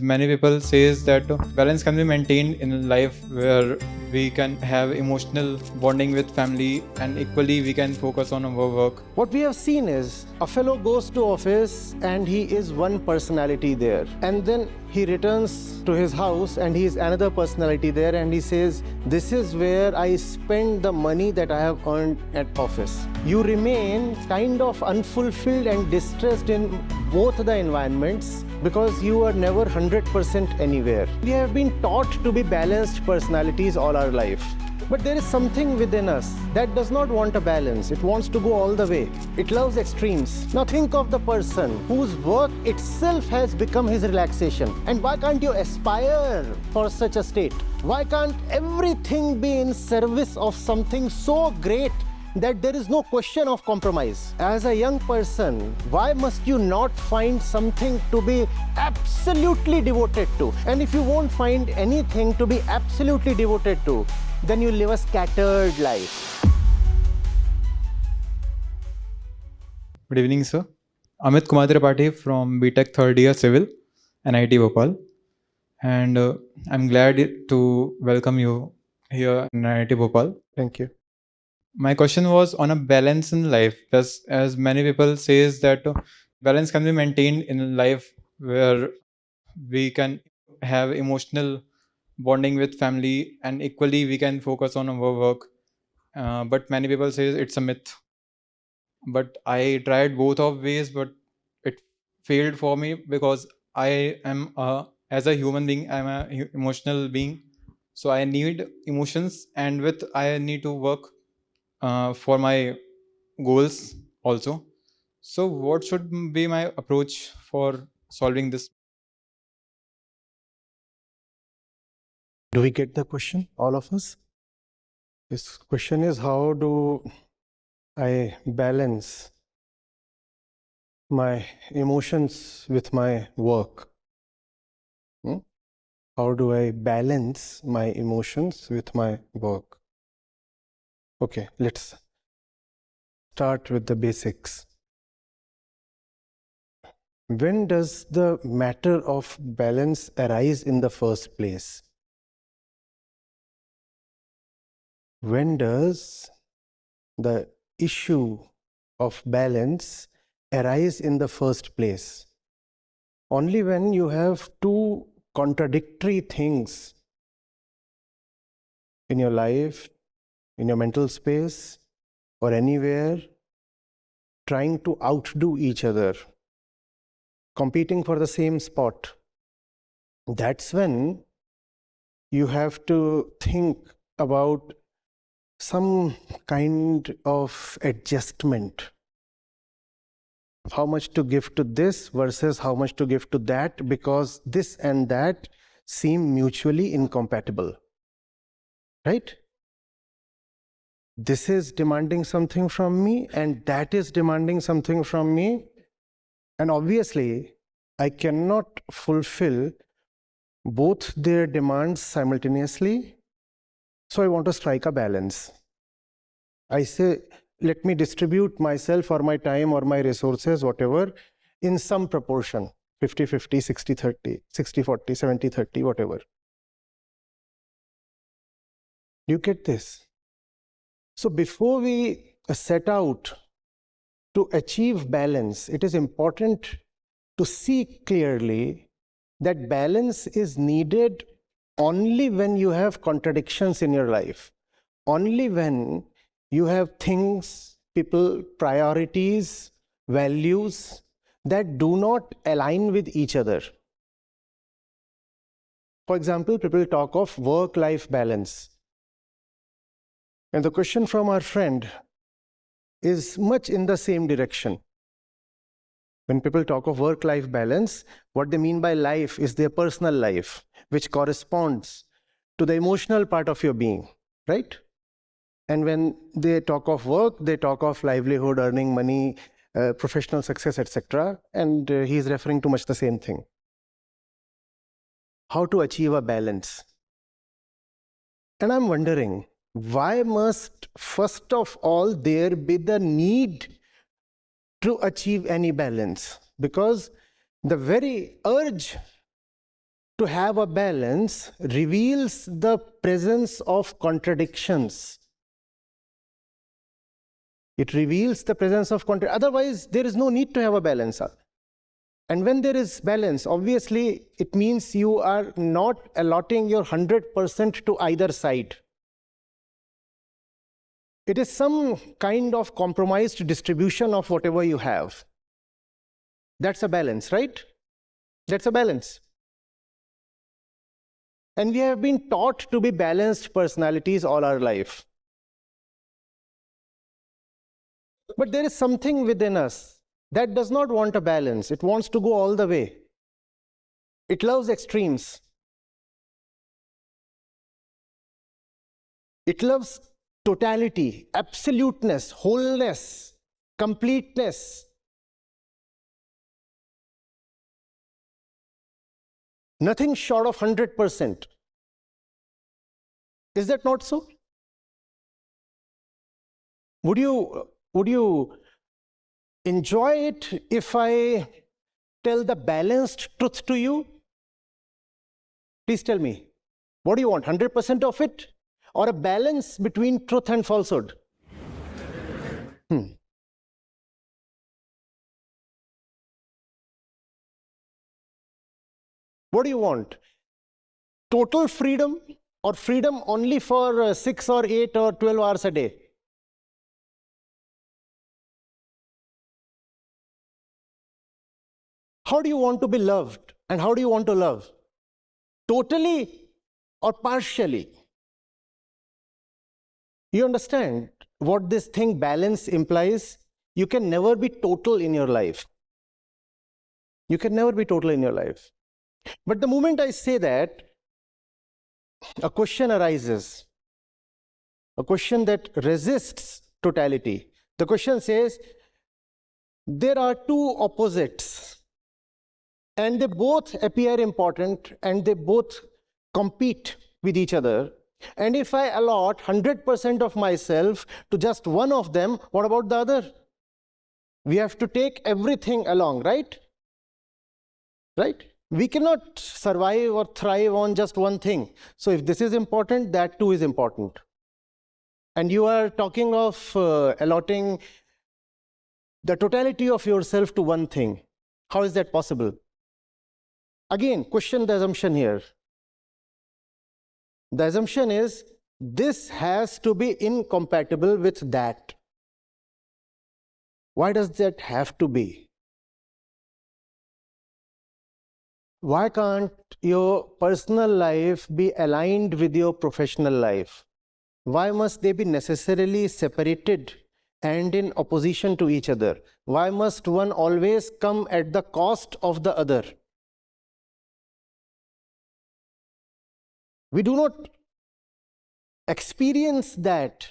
Many people says that balance can be maintained in life where we can have emotional bonding with family and equally we can focus on our work. What we have seen is a fellow goes to office and he is one personality there, and then he returns to his house and he is another personality there, and he says, this is where I spend the money that I have earned at office. You remain kind of unfulfilled and distressed in both the environments because you are never 100% anywhere. We have been taught to be balanced personalities all our life. But there is something within us that does not want a balance. It wants to go all the way. It loves extremes. Now think of the person whose work itself has become his relaxation. And why can't you aspire for such a state? Why can't everything be in service of something so great that there is no question of compromise? As a young person, why must you not find something to be absolutely devoted to? And if you won't find anything to be absolutely devoted to, then you live a scattered life. Good evening, sir. Amit Kumar Tripathi from BTech third year Civil, NIT Bhopal. And I'm glad to welcome you here in NIT Bhopal. Thank you. My question was on a balance in life. As many people says that balance can be maintained in life where we can have emotional bonding with family and equally we can focus on our work. But many people say it's a myth. But I tried both of ways, but it failed for me because I am as a human being, I'm a emotional being. So I need emotions, and with I need to work for my goals also. So what should be my approach for solving this? Do we get the question, all of us? This question is, how do I balance my emotions with my work? How do I balance my emotions with my work? Okay, let's start with the basics. When does the matter of balance arise in the first place? When does the issue of balance arise in the first place? Only when you have two contradictory things in your life, in your mental space, or anywhere, trying to outdo each other, competing for the same spot. That's when you have to think about some kind of adjustment. How much to give to this versus how much to give to that, because this and that seem mutually incompatible. Right? This is demanding something from me and that is demanding something from me. And obviously, I cannot fulfill both their demands simultaneously. So I want to strike a balance. I say, let me distribute myself or my time or my resources, whatever, in some proportion, 50-50, 60-30, 60-40, 70-30, whatever. You get this? So before we set out to achieve balance, it is important to see clearly that balance is needed only when you have contradictions in your life, only when you have things, people, priorities, values that do not align with each other. For example, people talk of work-life balance. And the question from our friend is much in the same direction. When people talk of work-life balance, what they mean by life is their personal life, which corresponds to the emotional part of your being, right? And when they talk of work, they talk of livelihood, earning money, professional success, etc. And he is referring to much the same thing. How to achieve a balance? And I'm wondering, why must first of all there be the need to achieve any balance? Because the very urge to have a balance reveals the presence of contradictions. It reveals the presence of contradictions. Otherwise, there is no need to have a balance. And when there is balance, obviously, it means you are not allotting your 100% to either side. It is some kind of compromised distribution of whatever you have. That's a balance, right? That's a balance. And we have been taught to be balanced personalities all our life. But there is something within us that does not want a balance. It wants to go all the way. It loves extremes. It loves totality, absoluteness, wholeness, completeness. Nothing short of 100%. Is that not so? Would you enjoy it if I tell the balanced truth to you? Please tell me. What do you want, 100% of it? Or a balance between truth and falsehood? What do you want? Total freedom or freedom only for 6 or 8 or 12 hours a day? How do you want to be loved and how do you want to love? Totally or partially? You understand what this thing balance implies? You can never be total in your life. You can never be total in your life. But the moment I say that, a question arises. A question that resists totality. The question says, there are two opposites and they both appear important and they both compete with each other. And if I allot 100% of myself to just one of them, what about the other? We have to take everything along, right? Right? We cannot survive or thrive on just one thing. So if this is important, that too is important. And you are talking of allotting the totality of yourself to one thing. How is that possible? Again, question the assumption here. The assumption is this has to be incompatible with that. Why does that have to be? Why can't your personal life be aligned with your professional life? Why must they be necessarily separated and in opposition to each other? Why must one always come at the cost of the other? We do not experience that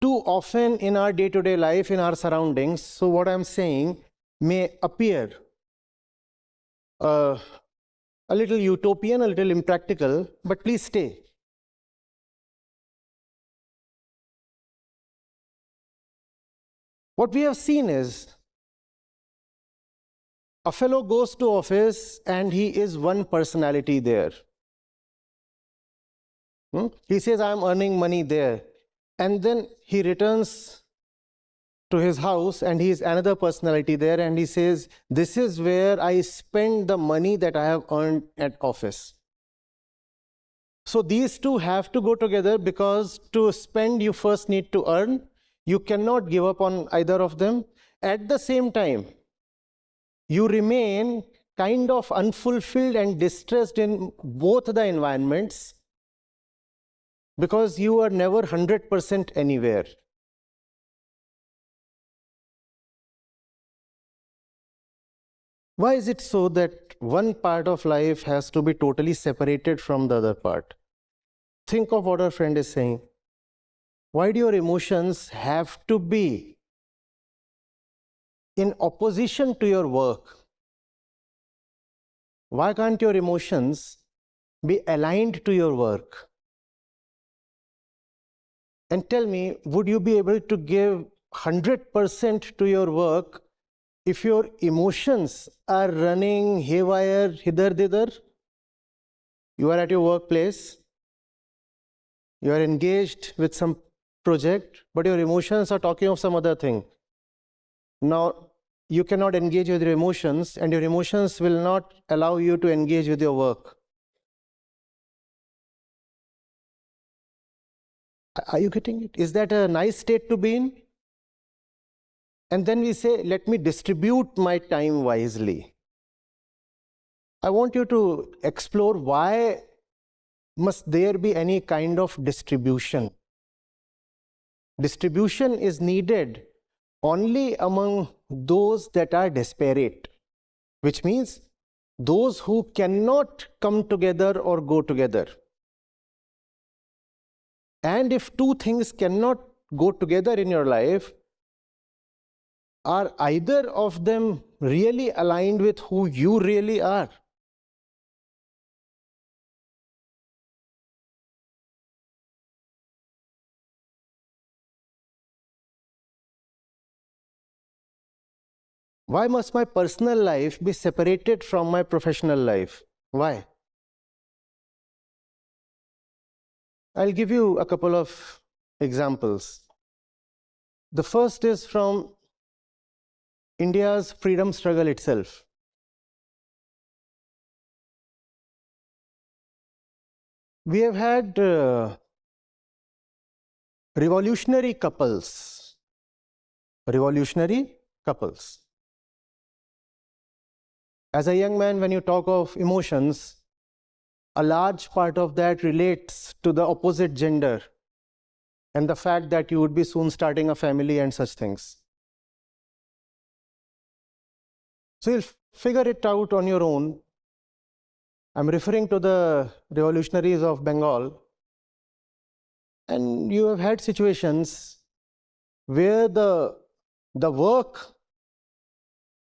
too often in our day-to-day life, in our surroundings. So what I'm saying may appear a little utopian, a little impractical, but please stay. What we have seen is a fellow goes to office and he is one personality there. He says, I'm earning money there. And then he returns to his house and he is another personality there and he says, this is where I spend the money that I have earned at office. So these two have to go together because to spend you first need to earn. You cannot give up on either of them. At the same time, you remain kind of unfulfilled and distressed in both the environments because you are never 100% anywhere. Why is it so that one part of life has to be totally separated from the other part? Think of what our friend is saying. Why do your emotions have to be in opposition to your work? Why can't your emotions be aligned to your work? And tell me, would you be able to give 100% to your work if your emotions are running haywire hither thither? You are at your workplace, you are engaged with some project, but your emotions are talking of some other thing. Now, you cannot engage with your emotions, and your emotions will not allow you to engage with your work. Are you getting it? Is that a nice state to be in? And then we say, let me distribute my time wisely. I want you to explore why must there be any kind of distribution. Distribution is needed only among those that are desperate, which means those who cannot come together or go together. And if two things cannot go together in your life, are either of them really aligned with who you really are? Why must my personal life be separated from my professional life? Why? I'll give you a couple of examples. The first is from India's freedom struggle itself. We have had revolutionary couples. Revolutionary couples. As a young man, when you talk of emotions, a large part of that relates to the opposite gender and the fact that you would be soon starting a family and such things. So you'll figure it out on your own. I'm referring to the revolutionaries of Bengal. And you have had situations where the work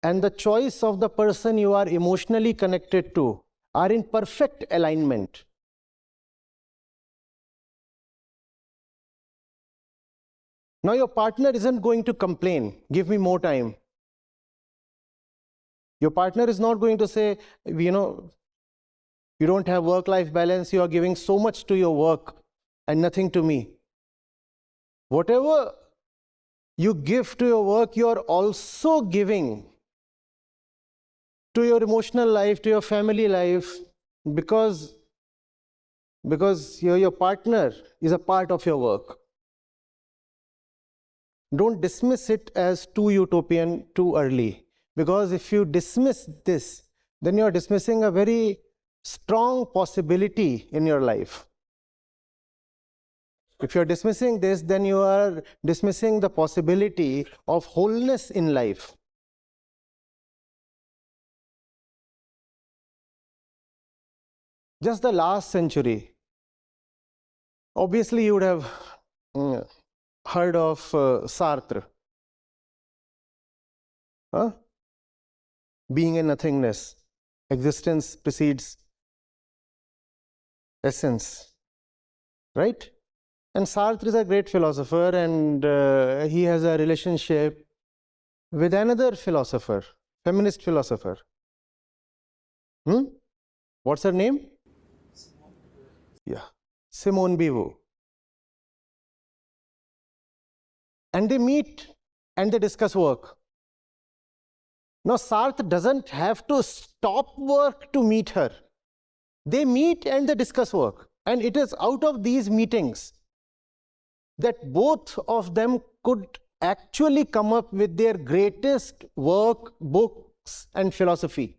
and the choice of the person you are emotionally connected to are in perfect alignment. Now your partner isn't going to complain, give me more time. Your partner is not going to say, you don't have work-life balance, you are giving so much to your work and nothing to me. Whatever you give to your work, you are also giving to your emotional life, to your family life, because your partner is a part of your work. Don't dismiss it as too utopian too early, because if you dismiss this, then you are dismissing a very strong possibility in your life. If you are dismissing this, then you are dismissing the possibility of wholeness in life. Just the last century, obviously you would have heard of Sartre. Huh? Being a nothingness. Existence precedes essence. Right? And Sartre is a great philosopher, and he has a relationship with another philosopher, feminist philosopher. What's her name? Yeah, Simone Beauvoir. And they meet and they discuss work. Now, Sartre doesn't have to stop work to meet her. They meet and they discuss work. And it is out of these meetings that both of them could actually come up with their greatest work, books, and philosophy.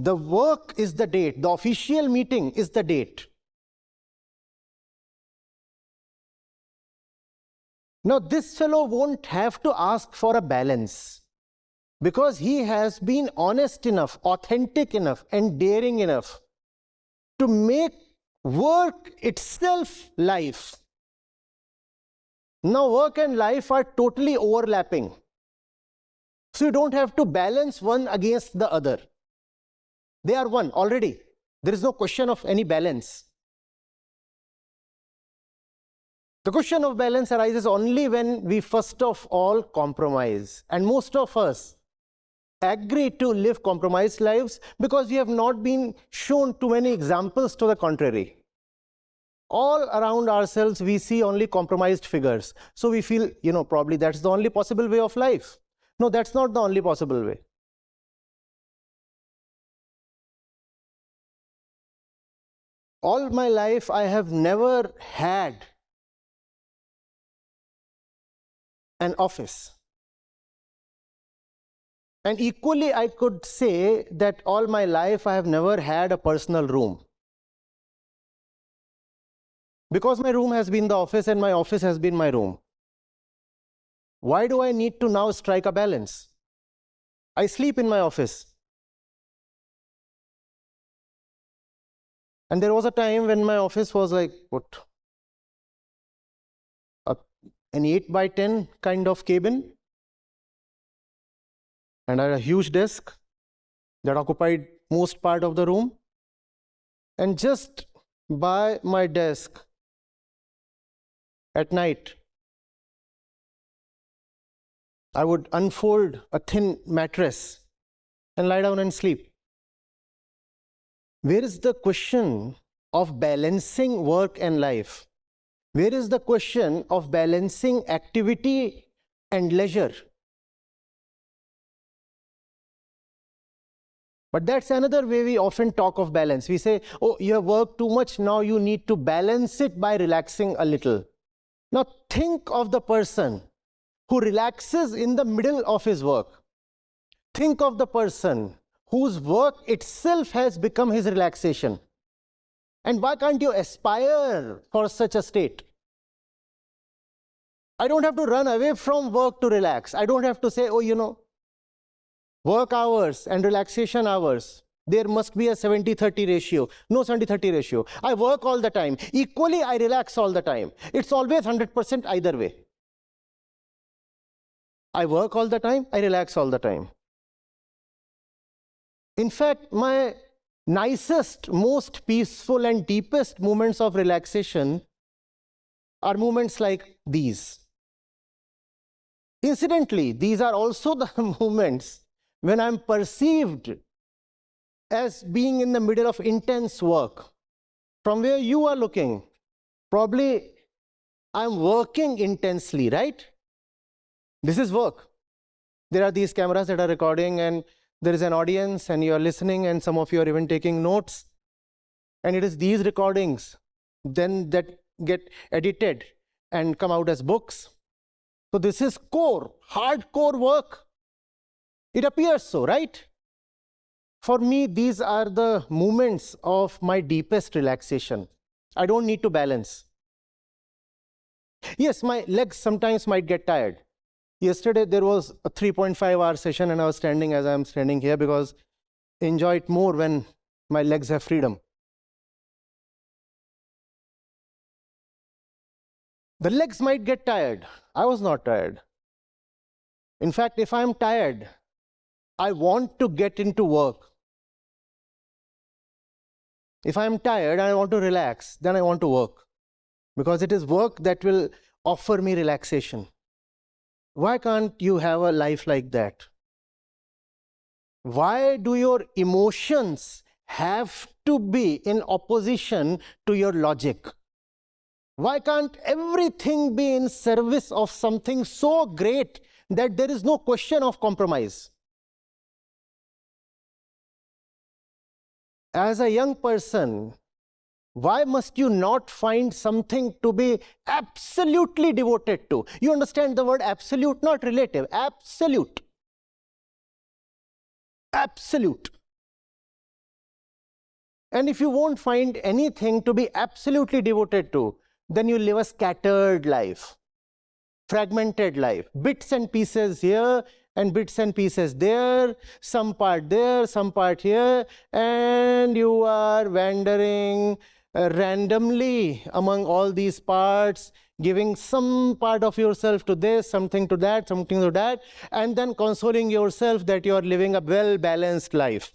The work is the date. The official meeting is the date. Now, this fellow won't have to ask for a balance, because he has been honest enough, authentic enough, and daring enough to make work itself life. Now, work and life are totally overlapping. So you don't have to balance one against the other. They are one already. There is no question of any balance. The question of balance arises only when we first of all compromise. And most of us agree to live compromised lives because we have not been shown too many examples to the contrary. All around ourselves, we see only compromised figures. So we feel, probably that's the only possible way of life. No, that's not the only possible way. All my life, I have never had an office. And equally, I could say that all my life, I have never had a personal room. Because my room has been the office and my office has been my room. Why do I need to now strike a balance? I sleep in my office. And there was a time when my office was like, an 8 by 10 kind of cabin. And I had a huge desk that occupied most part of the room. And just by my desk at night, I would unfold a thin mattress and lie down and sleep. Where is the question of balancing work and life? Where is the question of balancing activity and leisure? But that's another way we often talk of balance. We say, oh, you have worked too much, now you need to balance it by relaxing a little. Now think of the person who relaxes in the middle of his work. Think of the person whose work itself has become his relaxation. And why can't you aspire for such a state? I don't have to run away from work to relax. I don't have to say, oh, work hours and relaxation hours, there must be a 70-30 ratio. No 70-30 ratio. I work all the time. Equally, I relax all the time. It's always 100% either way. I work all the time, I relax all the time. In fact, my nicest, most peaceful and deepest moments of relaxation are moments like these. Incidentally, these are also the moments when I'm perceived as being in the middle of intense work. From where you are looking, probably I'm working intensely, right? This is work. There are these cameras that are recording and there is an audience and you are listening and some of you are even taking notes. And it is these recordings then that get edited and come out as books. So this is core, hardcore work. It appears so, right? For me, these are the moments of my deepest relaxation. I don't need to balance. Yes, my legs sometimes might get tired. Yesterday, there was a 3.5-hour session and I was standing as I'm standing here because I enjoy it more when my legs have freedom. The legs might get tired. I was not tired. In fact, if I'm tired, I want to get into work. If I'm tired and I want to relax, then I want to work. Because it is work that will offer me relaxation. Why can't you have a life like that? Why do your emotions have to be in opposition to your logic? Why can't everything be in service of something so great that there is no question of compromise? As a young person, why must you not find something to be absolutely devoted to? You understand the word absolute, not relative, absolute. Absolute. And if you won't find anything to be absolutely devoted to, then you live a scattered life, fragmented life, bits and pieces here and bits and pieces there, some part here, and you are wandering randomly among all these parts, giving some part of yourself to this, something to that, and then consoling yourself that you are living a well-balanced life.